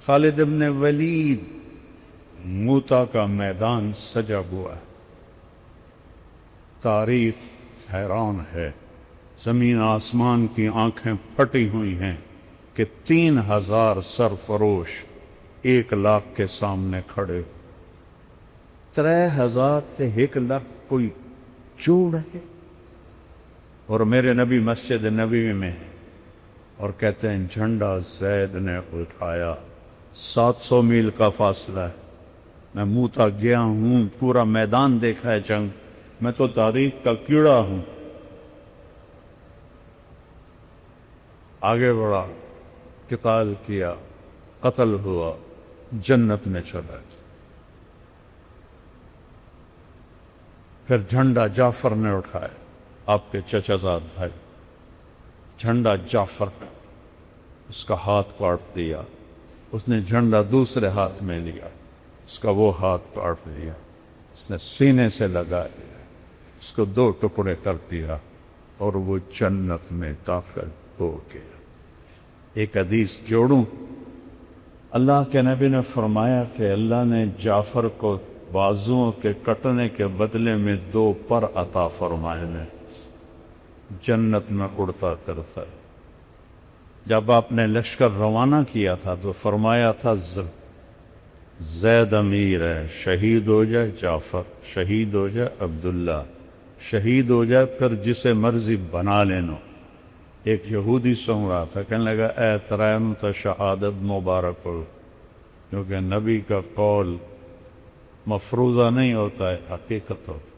خالد ابن ولید، موتا کا میدان سجا ہوا ہے، تاریخ حیران ہے، زمین آسمان کی آنکھیں پھٹی ہوئی ہیں کہ 3000 سرفروش 1,00,000 کے سامنے کھڑے، 3000 سے 1,00,000 کوئی جوڑ ہے؟ اور میرے نبی مسجد نبوی میں ہیں اور کہتے ہیں جھنڈا زید نے اٹھایا، 700 میل کا فاصلہ ہے، میں موتا گیا ہوں، پورا میدان دیکھا ہے جنگ، میں تو تاریخ کا کیڑا ہوں۔ آگے بڑھا، قتال کیا، قتل ہوا، جنت میں چلا گیا۔ پھر جھنڈا جعفر نے اٹھایا، آپ کے چچا زاد بھائی، جھنڈا جعفر نے، اس کا ہاتھ کاٹ دیا، اس نے جھنڈا دوسرے ہاتھ میں لیا، اس کا وہ ہاتھ کاٹ دیا، اس نے سینے سے لگا لیا، اس کو 2 ٹکڑے کر دیا اور وہ جنت میں داخل ہو گیا۔ ایک حدیث جوڑوں، اللہ کے نبی نے فرمایا کہ اللہ نے جعفر کو بازوؤں کے کٹنے کے بدلے میں 2 پر عطا فرمائے ہیں، جنت میں اڑتا کرتا ہے۔ جب آپ نے لشکر روانہ کیا تھا تو فرمایا تھا زید امیر ہے، شہید ہو جائے جعفر، شہید ہو جائے عبداللہ، شہید ہو جائے پھر جسے مرضی بنا لینا۔ ایک یہودی سن رہا تھا، کہنے لگا اے ترائن تو شہادت مبارک ہو، کیونکہ نبی کا قول مفروضہ نہیں ہوتا ہے، حقیقت ہوتا ہے۔